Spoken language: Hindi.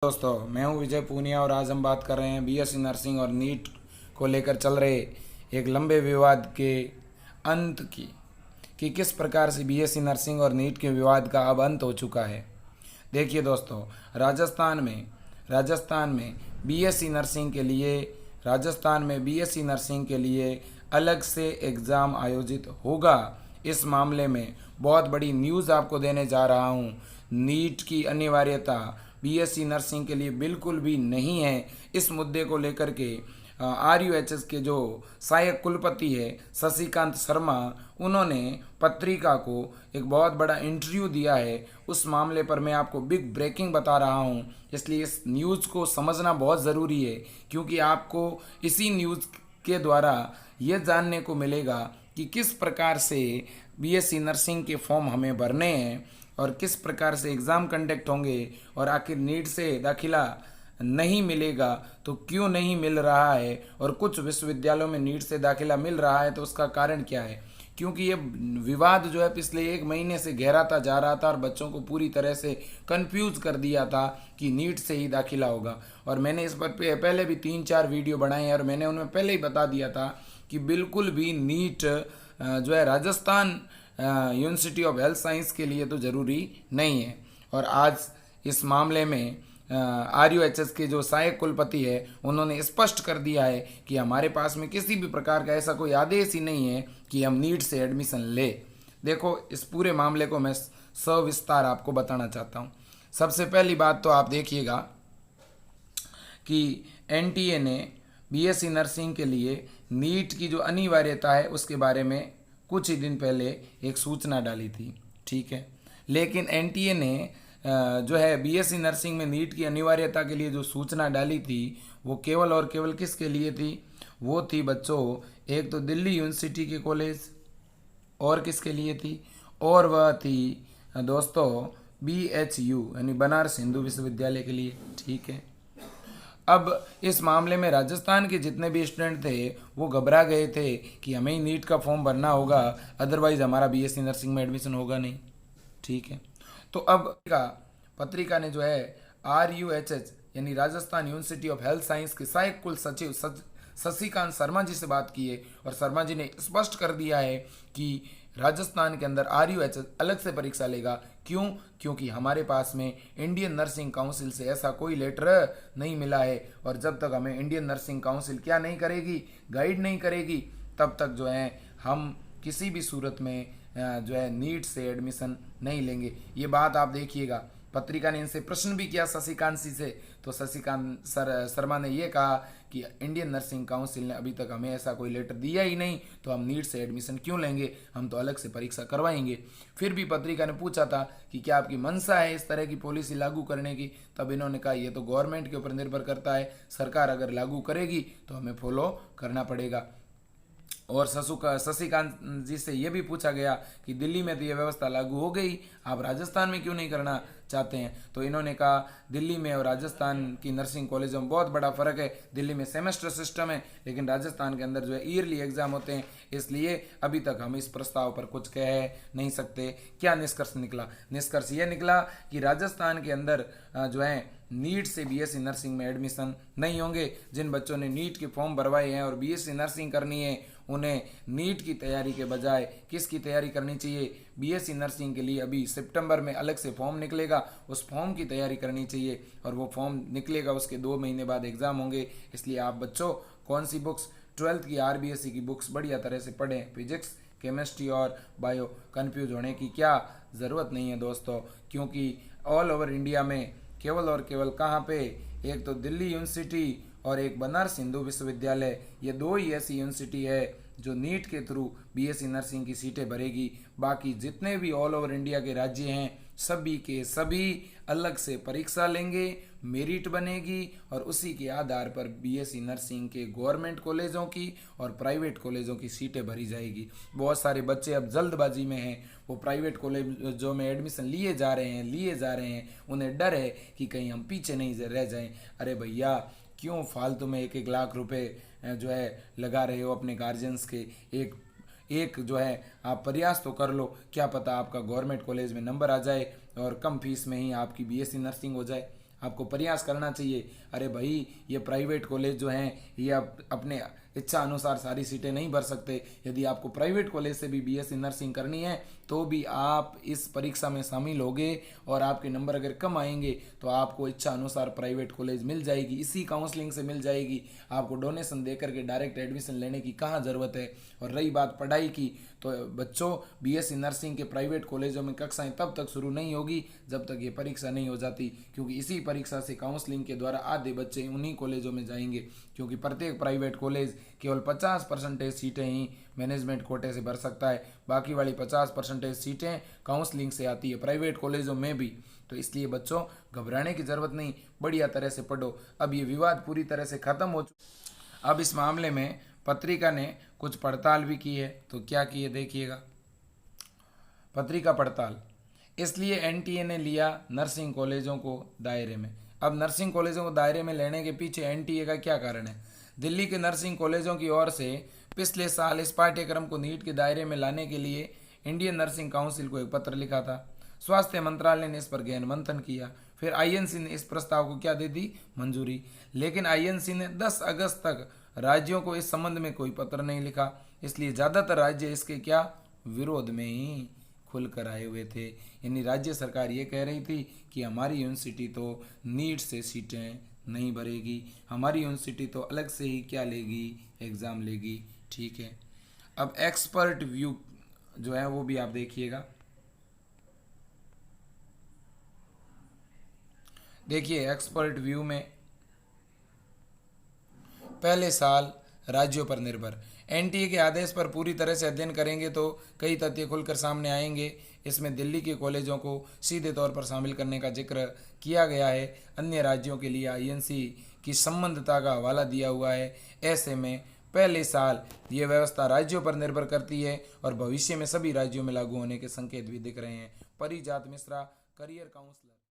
दोस्तों, मैं हूं विजय पूनिया और आज हम बात कर रहे हैं बीएससी नर्सिंग और नीट को लेकर चल रहे एक लंबे विवाद के अंत की कि किस प्रकार से बीएससी नर्सिंग और नीट के विवाद का अब अंत हो चुका है। देखिए दोस्तों, राजस्थान में बीएससी नर्सिंग के लिए अलग से एग्ज़ाम आयोजित होगा। इस मामले में बहुत बड़ी न्यूज़ आपको देने जा रहा हूँ। नीट की अनिवार्यता बीएससी नर्सिंग के लिए बिल्कुल भी नहीं है। इस मुद्दे को लेकर के आरयूएचएस के जो सहायक कुलपति है शशिकांत शर्मा, उन्होंने पत्रिका को एक बहुत बड़ा इंटरव्यू दिया है। उस मामले पर मैं आपको बिग ब्रेकिंग बता रहा हूँ, इसलिए इस न्यूज़ को समझना बहुत ज़रूरी है, क्योंकि आपको इसी न्यूज़ के द्वारा ये जानने को मिलेगा कि किस प्रकार से बीएससी नर्सिंग के फॉर्म हमें भरने हैं और किस प्रकार से एग्ज़ाम कंडक्ट होंगे, और आखिर नीट से दाखिला नहीं मिलेगा तो क्यों नहीं मिल रहा है, और कुछ विश्वविद्यालयों में नीट से दाखिला मिल रहा है तो उसका कारण क्या है। क्योंकि ये विवाद जो है पिछले एक महीने से गहराता जा रहा था और बच्चों को पूरी तरह से कंफ्यूज कर दिया था कि नीट से ही दाखिला होगा। और मैंने इस पर पहले भी 3-4 वीडियो बनाए हैं और मैंने उनमें पहले ही बता दिया था कि बिल्कुल भी नीट जो है Rajasthan university of health science के लिए तो ज़रूरी नहीं है। और आज इस मामले में आरयूएचएस के जो सहायक कुलपति है उन्होंने स्पष्ट कर दिया है कि हमारे पास में किसी भी प्रकार का ऐसा कोई आदेश ही नहीं है कि हम नीट से एडमिशन ले। देखो, इस पूरे मामले को मैं सविस्तार आपको बताना चाहता हूँ। सबसे पहली बात तो आप देखिएगा कि एनटीए ने बीएससी नर्सिंग के लिए नीट की जो अनिवार्यता है उसके बारे में कुछ ही दिन पहले एक सूचना डाली थी, ठीक है। लेकिन एनटीए ने जो है बीएससी नर्सिंग में नीट की अनिवार्यता के लिए जो सूचना डाली थी वो केवल और केवल किसके लिए थी? वो थी बच्चों, एक तो दिल्ली यूनिवर्सिटी के कॉलेज, और किसके लिए थी? और वह थी दोस्तों बीएचयू यानी बनारस हिंदू विश्वविद्यालय के लिए, ठीक है। अब इस मामले में राजस्थान के जितने भी स्टूडेंट थे वो घबरा गए थे कि हमें ही नीट का फॉर्म भरना होगा, अदरवाइज हमारा बीएससी नर्सिंग में एडमिशन होगा नहीं, ठीक है। तो अब पत्रिका ने जो है आरयूएचएस यानी Rajasthan university of health science के सहायक कुल सचिव शशिकांत शर्मा जी से बात की है और शर्मा जी ने स्पष्ट कर दिया है कि राजस्थान के अंदर आरयूएचएस अलग से परीक्षा लेगा। क्यों? क्योंकि हमारे पास में इंडियन नर्सिंग काउंसिल से ऐसा कोई लेटर नहीं मिला है, और जब तक हमें इंडियन नर्सिंग काउंसिल क्या नहीं करेगी, गाइड नहीं करेगी, तब तक जो है हम किसी भी सूरत में जो है नीट से एडमिशन नहीं लेंगे। ये बात आप देखिएगा। पत्रिका ने इनसे प्रश्न भी किया शशिकांत जी से, तो शशिकांत शर्मा ने ये कहा कि इंडियन नर्सिंग काउंसिल ने अभी तक हमें ऐसा कोई लेटर दिया ही नहीं, तो हम नीट से एडमिशन क्यों लेंगे, हम तो अलग से परीक्षा करवाएंगे। फिर भी पत्रिका ने पूछा था कि क्या आपकी मंशा है इस तरह की पॉलिसी लागू करने की, तब इन्होंने कहा ये तो गवर्नमेंट के ऊपर निर्भर करता है, सरकार अगर लागू करेगी तो हमें फॉलो करना पड़ेगा। और शशिकांत जी से ये भी पूछा गया कि दिल्ली में तो ये व्यवस्था लागू हो गई, आप राजस्थान में क्यों नहीं करना चाहते हैं, तो इन्होंने कहा दिल्ली में और राजस्थान की नर्सिंग कॉलेजों में बहुत बड़ा फ़र्क है। दिल्ली में सेमेस्टर सिस्टम है, लेकिन राजस्थान के अंदर जो है ईयरली एग्जाम होते हैं, इसलिए अभी तक हम इस प्रस्ताव पर कुछ कह नहीं सकते। क्या निष्कर्ष निकला? निष्कर्ष ये निकला कि राजस्थान के अंदर जो है नीट से बीएससी नर्सिंग में एडमिशन नहीं होंगे। जिन बच्चों ने नीट के फॉर्म भरवाए हैं और बीएससी नर्सिंग करनी है, उन्हें नीट की तैयारी के बजाय किसकी तैयारी करनी चाहिए? बीएससी नर्सिंग के लिए अभी सितंबर में अलग से फॉर्म निकलेगा, उस फॉर्म की तैयारी करनी चाहिए, और वो फॉर्म निकलेगा उसके 2 महीने बाद एग्ज़ाम होंगे। इसलिए आप बच्चों कौन सी बुक्स, 12th की आरबीएससी की बुक्स बढ़िया तरह से पढ़ें। फिजिक्स, केमिस्ट्री और बायो कंफ्यूज होने की क्या ज़रूरत नहीं है दोस्तों, क्योंकि ऑल ओवर इंडिया में केवल और केवल कहाँ पे, एक तो दिल्ली यूनिवर्सिटी और एक बनारस हिंदू विश्वविद्यालय, ये 2 ही ऐसी यूनिवर्सिटी है जो नीट के थ्रू बीएससी नर्सिंग की सीटें भरेगी। बाकी जितने भी ऑल ओवर इंडिया के राज्य हैं सभी के सभी अलग से परीक्षा लेंगे, मेरिट बनेगी, और उसी के आधार पर बीएससी नर्सिंग के गवर्नमेंट कॉलेजों की और प्राइवेट कॉलेजों की सीटें भरी जाएगी। बहुत सारे बच्चे अब जल्दबाजी में हैं, वो प्राइवेट कॉलेजों में एडमिशन लिए जा रहे हैं, उन्हें डर है कि कहीं हम पीछे नहीं रह जाएं। अरे भैया, क्यों फालतू में 1-1 लाख रुपए जो है लगा रहे हो अपने गार्जियंस के? एक जो है आप प्रयास तो कर लो, क्या पता आपका गवर्नमेंट कॉलेज में नंबर आ जाए और कम फीस में ही आपकी बीएससी नर्सिंग हो जाए। आपको प्रयास करना चाहिए। अरे भाई, ये प्राइवेट कॉलेज जो हैं ये आप अपने इच्छा अनुसार सारी सीटें नहीं भर सकते। यदि आपको प्राइवेट कॉलेज से भी बीएससी नर्सिंग करनी है तो भी आप इस परीक्षा में शामिल होगे और आपके नंबर अगर कम आएंगे तो आपको इच्छा अनुसार प्राइवेट कॉलेज मिल जाएगी, इसी काउंसलिंग से मिल जाएगी। आपको डोनेशन दे करके डायरेक्ट एडमिशन लेने की कहाँ ज़रूरत है। और रही बात पढ़ाई की, तो बच्चों बीएससी नर्सिंग के प्राइवेट कॉलेजों में कक्षाएं तब तक शुरू नहीं होगी जब तक ये परीक्षा नहीं हो जाती, क्योंकि इसी परीक्षा से काउंसलिंग के द्वारा आधे बच्चे उन्हीं कॉलेजों में जाएंगे। क्योंकि प्रत्येक प्राइवेट कॉलेज केवल 50% सीटें ही मैनेजमेंट कोटे से भर सकता है, बाकी वाली 50% सीटें काउंसलिंग से आती है प्राइवेट कॉलेजों में भी। तो इसलिए बच्चों घबराने की ज़रूरत नहीं, बढ़िया तरह से पढ़ो। अब ये विवाद पूरी तरह से ख़त्म हो चुका। अब इस मामले में पत्रिका ने कुछ पड़ताल भी की है, तो क्या की है देखिएगा। पत्रिका पड़ताल, इसलिए एनटीए ने लिया नर्सिंग कॉलेजों को दायरे में। अब नर्सिंग कॉलेजों को दायरे में लेने के पीछे एनटीए का क्या कारण है? दिल्ली के नर्सिंग कॉलेजों की ओर से पिछले साल इस पाठ्यक्रम को नीट के दायरे में लाने के लिए इंडियन नर्सिंग काउंसिल को एक पत्र लिखा था। स्वास्थ्य मंत्रालय ने इस पर गहन मंथन किया, फिर आईएनसी ने इस प्रस्ताव को क्या दे दी? मंजूरी। लेकिन आईएनसी ने 10 अगस्त तक राज्यों को इस संबंध में कोई पत्र नहीं लिखा, इसलिए ज़्यादातर राज्य इसके क्या विरोध में ही खुलकर आए हुए थे। यानी राज्य सरकार ये कह रही थी कि हमारी यूनिवर्सिटी तो नीट से सीटें नहीं भरेगी, हमारी यूनिवर्सिटी तो अलग से ही क्या लेगी, एग्ज़ाम लेगी। ठीक है, अब एक्सपर्ट व्यू जो है वो भी आप देखिएगा। देखिए एक्सपर्ट व्यू में पहले साल राज्यों पर निर्भर, एनटीए के आदेश पर पूरी तरह से अध्ययन करेंगे तो कई तथ्य खुलकर सामने आएंगे। इसमें दिल्ली के कॉलेजों को सीधे तौर पर शामिल करने का जिक्र किया गया है। अन्य राज्यों के लिए आईएनसी की संबद्धता का हवाला दिया हुआ है। ऐसे में पहले साल ये व्यवस्था राज्यों पर निर्भर करती है और भविष्य में सभी राज्यों में लागू होने के संकेत भी दिख रहे हैं। परिजात मिश्रा, करियर काउंसलर।